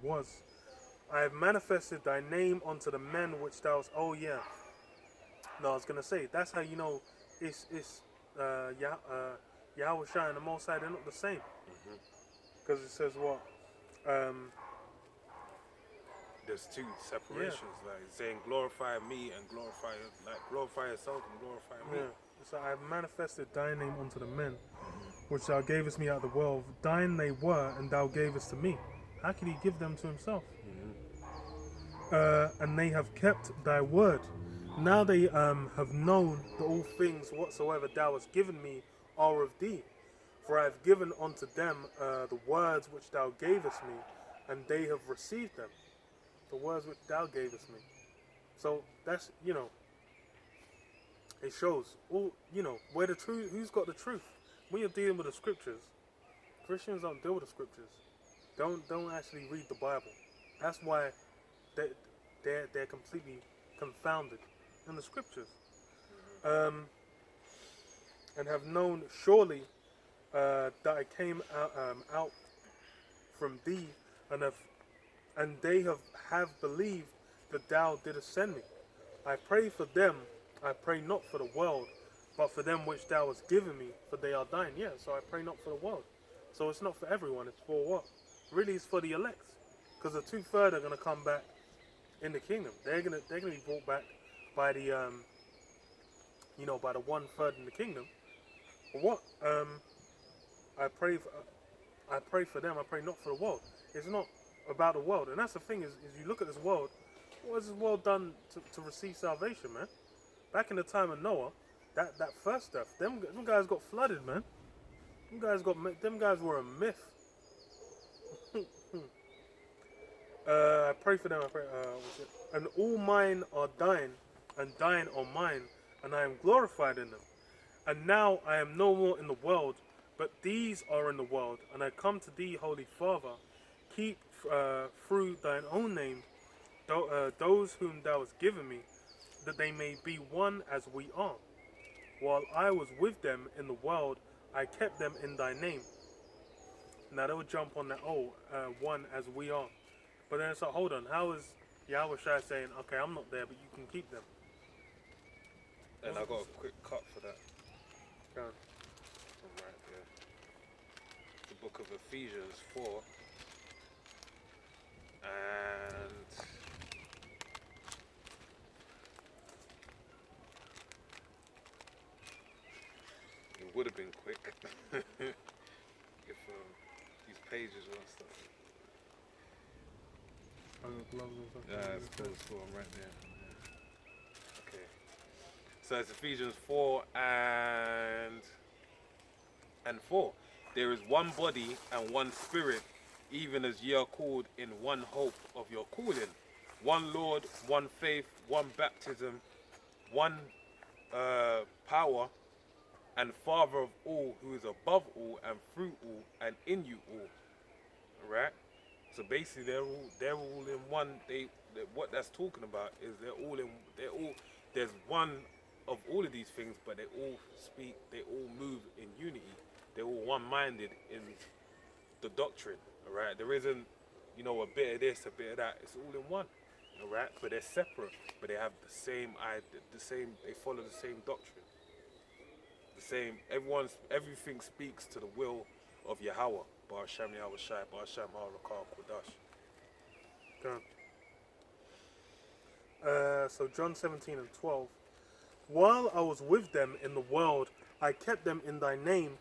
was, I have manifested thy name unto the men which thou. Oh yeah. No, I was gonna say that's how you know it's Yahweh Shai and the Most High. They're not the same because it says what. Um, There's two yeah, separations, like saying glorify me and glorify yourself and glorify me. yeah. So I have manifested thy name unto the men which thou gavest me out of the world. Thine they were, and thou gavest to me. How could he give them to himself? And they have kept thy word. Now they have known that all things whatsoever thou hast given me are of thee. For I have given unto them the words which thou gavest me, and they have received them. The words which thou gavest me. So that's, it shows all, where the truth, who's got the truth. When you're dealing with the scriptures, Christians don't deal with the scriptures. Don't actually read the Bible. That's why they, they're completely confounded in the scriptures. And have known surely that I came out from thee, and they have believed that thou didst send me. I pray for them. I pray not for the world, but for them which thou hast given me, for they are thine. Yeah, so I pray not for the world. So it's not for everyone. It's for what? Really, it's for the elect, because the 2/3 are gonna come back in the kingdom. They're gonna be brought back by the by the 1/3 in the kingdom. But what? I pray for them. I pray not for the world. It's not about the world, and that's the thing is you look at this world. What has this world done to receive salvation, man? Back in the time of Noah, that first death, them guys got flooded, man. Them guys were a myth. I pray for them. I pray. And all mine are thine, and thine are mine, and I am glorified in them. And now I am no more in the world, but these are in the world, and I come to thee, Holy Father. Keep through thine own name those whom thou hast given me, that they may be one as we are. While I was with them in the world, I kept them in thy name. Now they would jump on that, one as we are. But then it's like, hold on, how is Yahweh Shai saying, okay, I'm not there, but you can keep them? And I got a quick cut for that Go on. from right there. The book of Ephesians 4. And it would have been quick if these pages weren't stuff. Yeah, it's cool. I'm right there. Yeah. Okay. So it's Ephesians 4 and 4. There is one body and one spirit, even as ye are called in one hope of your calling. One Lord, one faith, one baptism, one power, and Father of all, who is above all and through all and in you all. Right? So basically, they're all in one. What that's talking about is There's one of all of these things, but they all speak. They all move in unity. They're all one-minded in the doctrine. All right. There isn't, a bit of this, a bit of that. It's all in one. All right. But they're separate. But they have the same. They follow the same doctrine. The same. Everything speaks to the will of Yahweh. Bar Shem Yahweh Shai, Bar Shem HaRakah Kodash. So John 17:12. While I was with them in the world, I kept them in thy name.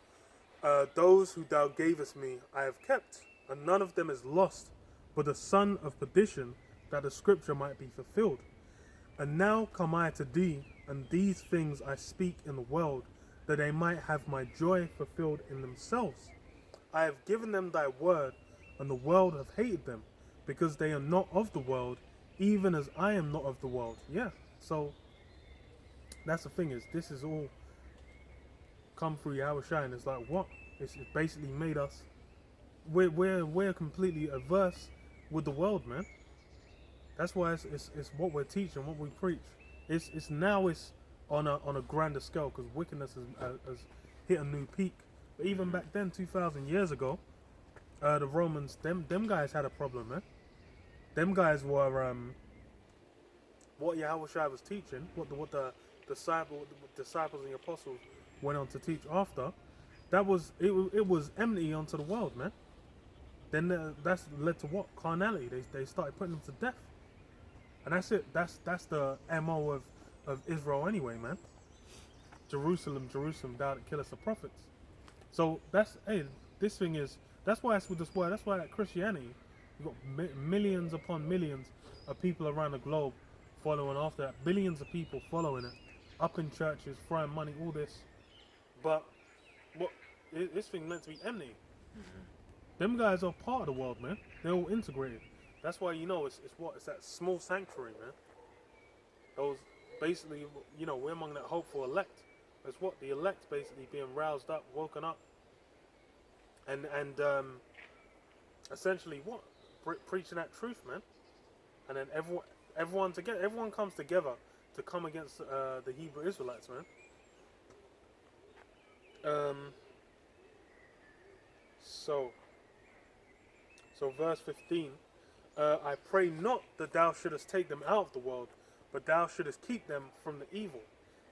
Those who thou gavest me, I have kept, and none of them is lost, but the son of perdition, that the scripture might be fulfilled. And now come I to thee, and these things I speak in the world, that they might have my joy fulfilled in themselves. I have given them thy word, and the world hath hated them, because they are not of the world, even as I am not of the world. Yeah, so that's the thing, is this is all come through Yahweh Shai, and it's like, what? It's basically made us, we're completely averse with the world, man. That's why it's what we're teaching, what we preach. It's now on a grander scale, because wickedness has hit a new peak. But even back then, 2,000 years ago, the Romans, them guys had a problem, man. them guys were what Yahushua was teaching, what the disciples and the apostles went on to teach after. That was it was enmity onto the world, man. Then that's led to what? Carnality. They started putting them to death, and that's it. That's the MO of Israel anyway, man. Jerusalem, Jerusalem, thou that killest the prophets. So this thing is, that's why it's with this word. That's why that Christianity, you got millions upon millions of people around the globe following after that. Billions of people following it, up in churches, throwing money, all this. But what this thing meant to be enmity. Them guys are part of the world, man. They're all integrated. That's why it's that small sanctuary, man. Those basically, we're among that hopeful elect. It's what the elect basically being roused up, woken up, and essentially what preaching that truth, man. And then everyone comes together to come against the Hebrew Israelites, man. So verse 15, I pray not that thou shouldest take them out of the world, but thou shouldest keep them from the evil.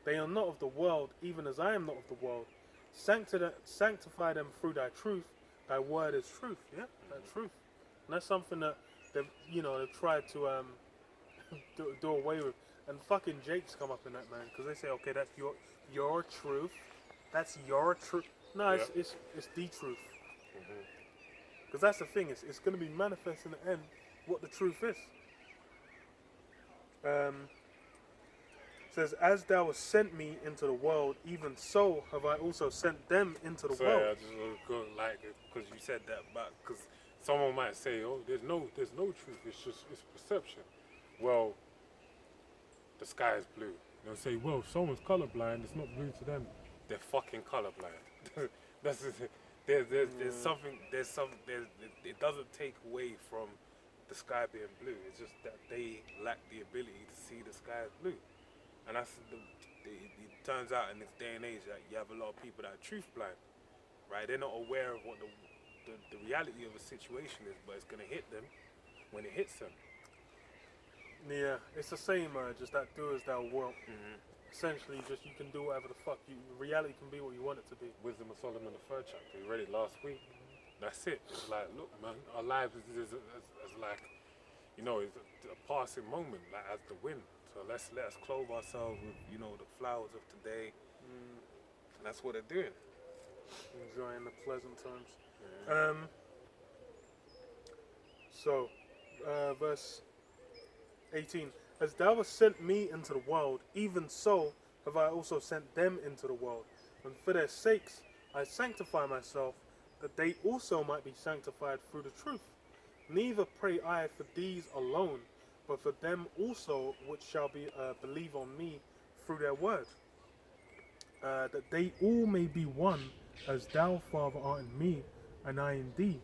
They are not of the world, even as I am not of the world. Sanctify them through thy truth. Thy word is truth. Yeah, that truth. And that's something that they've tried to do away with. And fucking Jake's come up in that, man, because they say, okay, that's your truth. That's your truth. No, Yeah. it's the truth. Because that's the thing. It's going to be manifest in the end what the truth is. Says, as thou hast sent me into the world, even so have I also sent them into the Sorry, world. I just want to go because you said that, but because someone might say, "Oh, there's no truth. It's perception." Well, the sky is blue. They'll say, "Well, someone's colorblind. It's not blue to them." They're fucking colorblind. That's there's something. It doesn't take away from the sky being blue. It's just that they lack the ability to see the sky as blue. And it turns out in this day and age that you have a lot of people that are truth blind, right? They're not aware of what the reality of a situation is, but it's going to hit them when it hits them. Yeah, it's the same, just that do as thou wilt. Essentially, just you can do whatever the fuck reality can be what you want it to be. Wisdom of Solomon, the 3rd chapter. We read it last week. That's it. It's like, look, man, our lives is like, it's a passing moment, like as the wind. So let us clothe ourselves with, the flowers of today. And that's what they're doing. Enjoying the pleasant times. So, verse 18. As thou hast sent me into the world, even so have I also sent them into the world. And for their sakes I sanctify myself, that they also might be sanctified through the truth. Neither pray I for these alone, but for them also which shall believe on me through their word, that they all may be one, as thou, Father, art in me, and I in thee,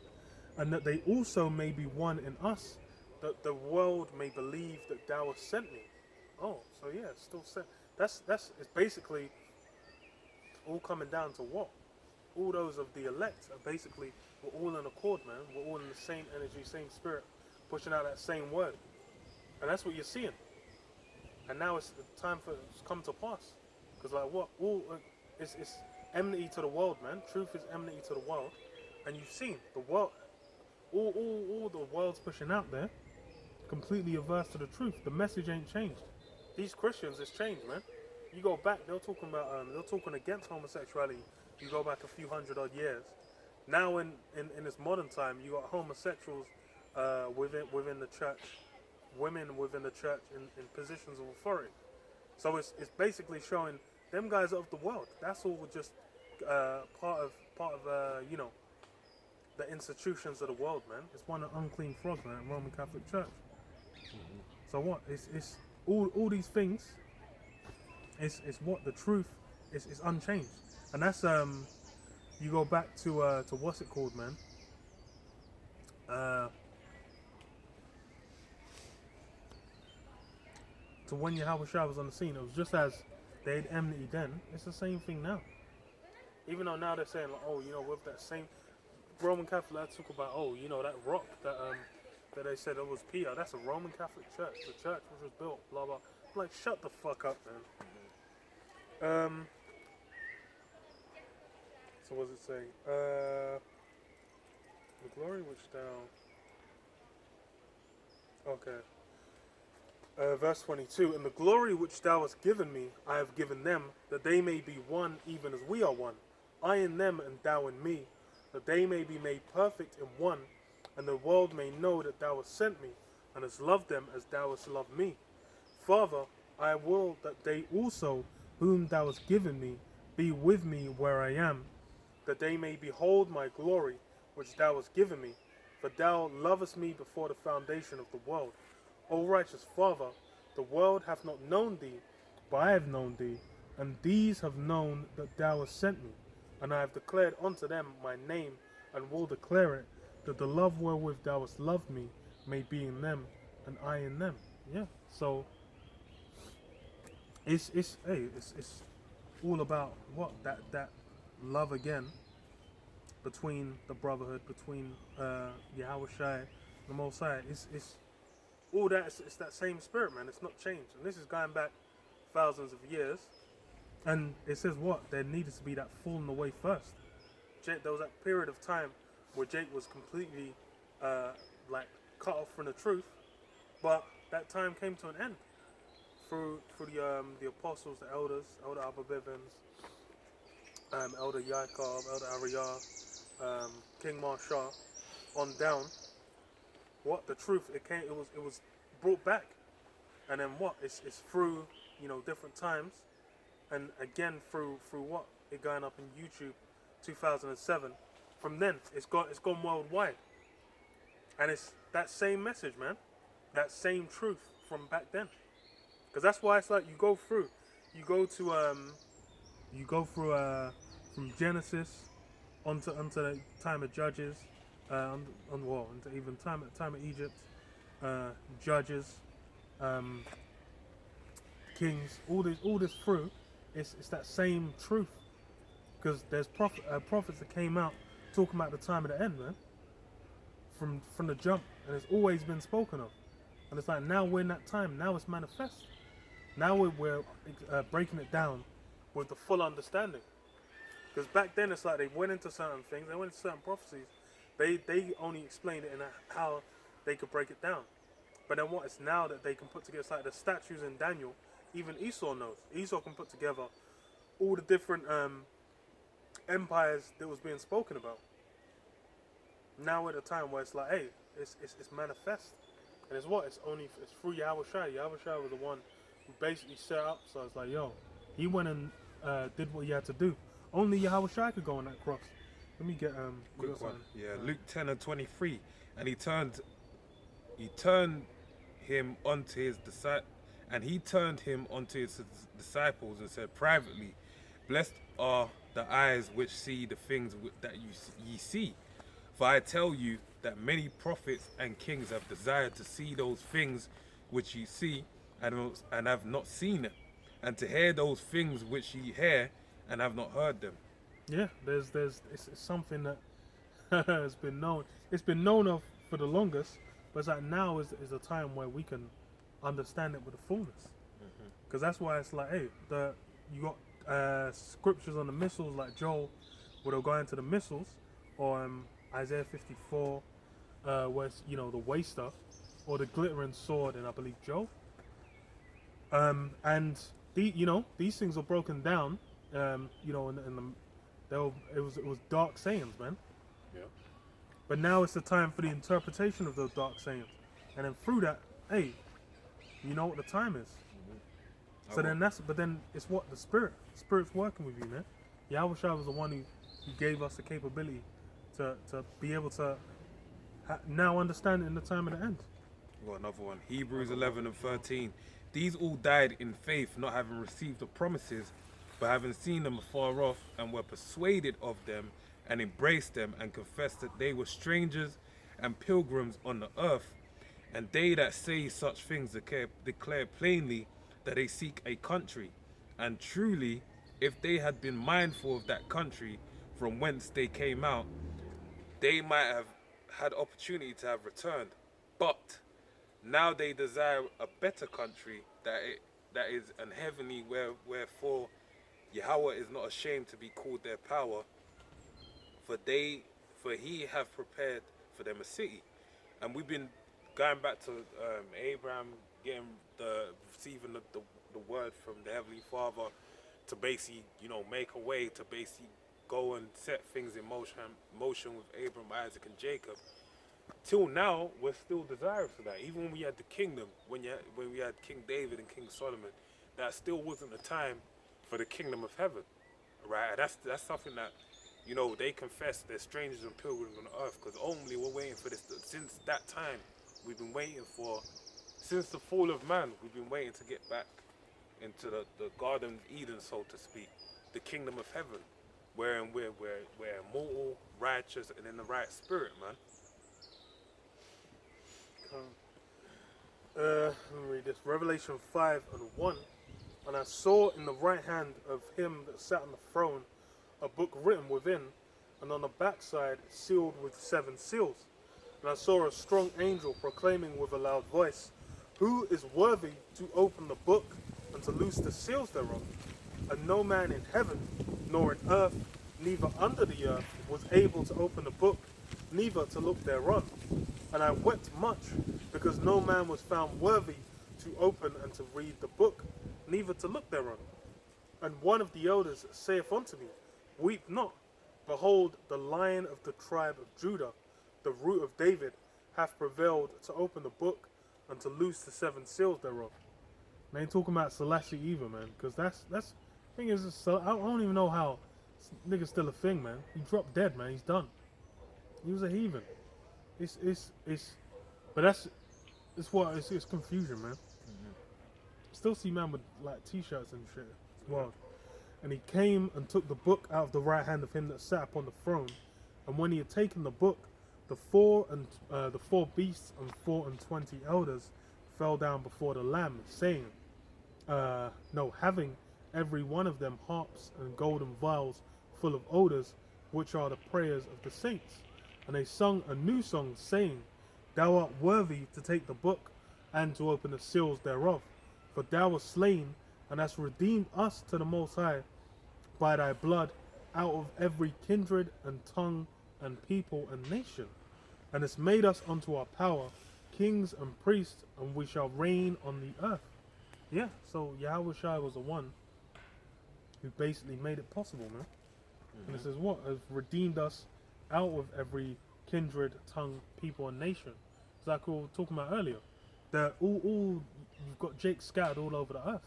and that they also may be one in us, that the world may believe that thou hast sent me. Oh, so yeah, it's still sent. It's basically all coming down to what? All those of the elect are basically, we're all in accord, man. We're all in the same energy, same spirit, pushing out that same word. And that's what you're seeing. And now it's time for it to come to pass. Because like what? It's enmity to the world, man. Truth is enmity to the world. And you've seen the world, all the world's pushing out there, completely averse to the truth. The message ain't changed. These Christians, it's changed, man. You go back, they're talking against homosexuality. You go back a few hundred odd years. Now in this modern time, you got homosexuals within the church, women within the church in positions of authority. So it's basically showing them guys are of the world. That's all just part of the institutions of the world, man. It's one of the unclean frogs, man. Roman Catholic Church. So what? It's all these things. It's what the truth is unchanged, and that's you go back to what's it called, man? To when Yahushua was on the scene, it was just as they had enmity then. It's the same thing now. Even though now they're saying like, oh, with that same Roman Catholic, I talk about, that rock that that they said it was Peter. That's a Roman Catholic church. The church which was built, blah blah. I'm like, shut the fuck up, man. So what does it say? The glory which thou. Okay. Verse 22. And the glory which thou hast given me, I have given them, that they may be one, even as we are one. I in them, and thou in me, that they may be made perfect in one, and the world may know that thou hast sent me, and hast loved them as thou hast loved me. Father, I will that they also, whom thou hast given me, be with me where I am, that they may behold my glory, which thou hast given me. For thou lovest me before the foundation of the world. O righteous Father, the world hath not known thee, but I have known thee, and these have known that thou hast sent me. And I have declared unto them my name, and will declare it, that the love wherewith thou hast loved me may be in them, and I in them. Yeah. So it's all about what that love again between the brotherhood, between Yahweh Shai, the Most High. It's all that. It's that same spirit, man. It's not changed, and this is going back thousands of years. And it says what? There needed to be that falling away first. There was that period of time where Jake was completely like cut off from the truth, but that time came to an end through the apostles, the elders, Elder Abba Bivens, Elder Yaakov, Elder Ariyah, King Marshall, on down. What the truth? It was brought back, and then what? It's through different times, and again through what it going up in YouTube, 2007. From then it's gone worldwide, and it's that same message, man, that same truth from back then. Because that's why it's like you go through from Genesis onto the time of Judges, into even time of Egypt, Judges, Kings, all this through. It's that same truth. Because there's prophets that came out talking about the time of the end, man. From the jump, and it's always been spoken of. And it's like now we're in that time. Now it's manifest. Now we're breaking it down with the full understanding. Because back then it's like they went into certain things, they went into certain prophecies. They only explained it in how they could break it down. But then what? It's now that they can put together, it's like the statues in Daniel. Even Esau knows. Esau can put together all the different empires that was being spoken about. Now we're at a time where it's like, hey, it's manifest. And it's what? It's through Yahweh Shai. Yahweh Shai was the one who basically set up. So it's like, yo, he went and did what he had to do. Only Yahweh Shai could go on that cross. Let me get quick one. Yeah, Luke 10:23, and he turned him onto his disciples and said privately, "Blessed are the eyes which see the things that ye see. For I tell you that many prophets and kings have desired to see those things which ye see, and have not seen them, and to hear those things which ye hear, and have not heard them." Yeah, it's something that has been known. It's been known of for the longest, but it's like now is a time where we can understand it with the fullness. Because that's why it's like, hey, you got scriptures on the missiles like Joel, where they'll go into the missiles, or Isaiah 54, where it's, the way stuff, or the glittering sword, and I believe Joel. And these things are broken down. It was dark sayings, man. Yeah. But now it's the time for the interpretation of those dark sayings, and then through that, hey, you know what the time is. So then it's what the Spirit's working with you, man. Yahweh Shai was the one who gave us the capability to be able to now understand it in the time of the end. Got another one. Hebrews 11:13. These all died in faith, not having received the promises, but having seen them afar off, and were persuaded of them, and embraced them, and confessed that they were strangers and pilgrims on the earth. And they that say such things declare plainly that they seek a country. And truly, if they had been mindful of that country from whence they came out, they might have had opportunity to have returned. But now they desire a better country that is an heavenly, wherefore Yahweh is not ashamed to be called their power, for they for he have prepared for them a city. And we've been going back to Abraham getting receiving the word from the Heavenly Father to basically, make a way to basically go and set things in motion with Abraham, Isaac, and Jacob. Till now, we're still desirous of that. Even when we had the kingdom, when we had King David and King Solomon, that still wasn't the time for the kingdom of heaven, right? That's something that, they confess they're strangers and pilgrims on earth, because only we're waiting for this. Since that time, we've been waiting for, since the fall of man, we've been waiting to get back into the Garden of Eden, so to speak, the kingdom of heaven, wherein we're immortal, righteous, and in the right spirit, man. Let me read this. Revelation 5:1. And I saw in the right hand of him that sat on the throne a book written within, and on the backside sealed with 7 seals. And I saw a strong angel proclaiming with a loud voice, Who is worthy to open the book and to loose the seals thereof? And no man in heaven, nor in earth, neither under the earth, was able to open the book, neither to look thereon. And I wept much, because no man was found worthy to open and to read the book, neither to look thereon. And one of the elders saith unto me, Weep not. Behold, the Lion of the tribe of Judah, the root of David, hath prevailed to open the book and to loose the 7 seals thereof. And I ain't talking about Selassie either, man, because that's thing is, I don't even know how nigga's still a thing, man. He dropped dead, man. He's done. He was a heathen. But it's confusion, man. Still see man with like t-shirts and shit. It's wild. And he came and took the book out of the right hand of him that sat upon the throne. And when he had taken the book, the four beasts and 24 elders fell down before the Lamb, saying, having every one of them harps and golden vials full of odors, which are the prayers of the saints. And they sung a new song, saying, Thou art worthy to take the book and to open the seals thereof. For thou wast slain, and hast redeemed us to the Most High by thy blood out of every kindred and tongue and people and nation, and hast made us unto our power kings and priests, and we shall reign on the earth. Yeah, so Yahweh Shai was the one who basically made it possible, man. And it says what? Has redeemed us out of every kindred, tongue, people, and nation. It's like we were talking about earlier. That all you've got Jake scattered all over the earth,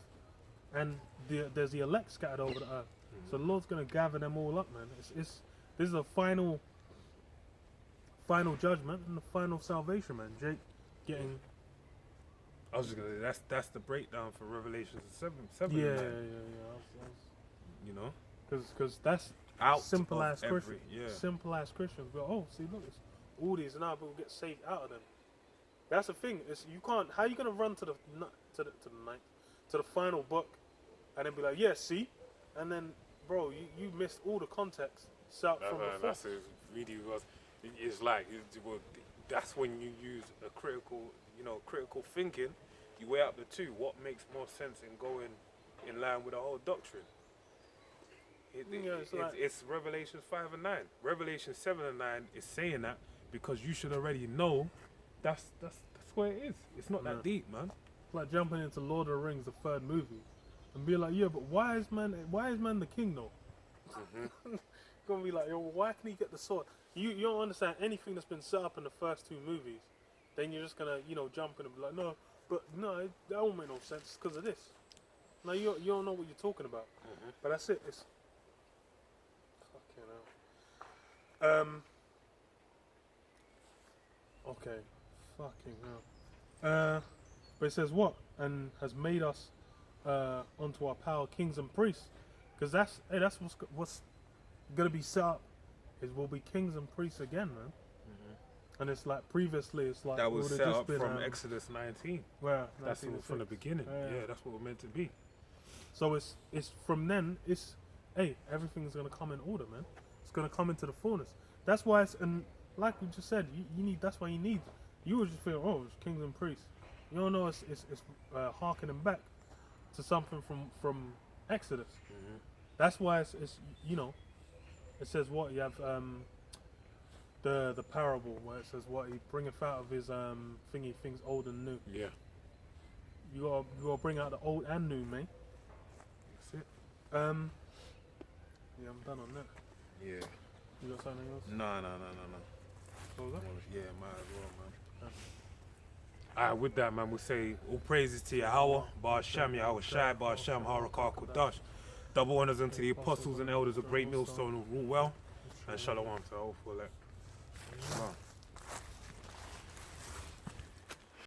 and there's the elect scattered over the earth. So the Lord's gonna gather them all up, man. This is a final judgment and the final salvation, man. Jake getting. I was just gonna say that's the breakdown for Revelation 7. Yeah. Because that's out simple of as every, Christians. yeah. Simple as Christians. But see, look, it's all these now people get saved out of them. That's the thing. You can't. How are you gonna run to the final book, and then be like, yeah, see, and then, bro, you missed all the context set from the That's really was. It's like that's when you use a critical thinking. You weigh up the two. What makes more sense in going in line with the whole doctrine? It's Revelation 5 and 9. Revelation 7 and 9 is saying that because you should already know. That's what it is. It's not that deep, man. It's like jumping into Lord of the Rings, the 3rd movie, and be like, yeah, but why is man the king though? Gonna be like, yo, why can he get the sword? You don't understand anything that's been set up in the first 2 movies. Then you're just gonna jump in and be like, no, that don't make no sense because of this. No, you don't know what you're talking about. But that's it. It's fucking hell. Okay. Fucking hell. But it says what? And has made us unto our power kings and priests. Because that's what's going to be set up. We'll be kings and priests again, man. And it's like previously, it's like that was set up been, from Exodus 19. Well, that's from the beginning. Yeah, that's what we're meant to be. So it's from then. Everything's going to come in order, man. It's going to come into the fullness. That's why and like we just said, you need. That's why you need You would just feel, oh, it's kings and priests. You don't know it's harkening back to something from Exodus. Mhm. That's why it's you know, it says what you have the parable where it says what he bringeth out of his thingy things old and new. Yeah. You gotta bring out the old and new, mate. That's it. Yeah, I'm done on that. Yeah. You got something else? No. What was that? Yeah, might as well, man. Yeah. Alright, with that, man, we say all praises to Yahweh, Bar Shem, Yahweh Shai, Bar Shem, Harakah, Kodash. Double honors unto the apostles and elders of Great Millstone who rule well. And shalom to all for that. Shalom.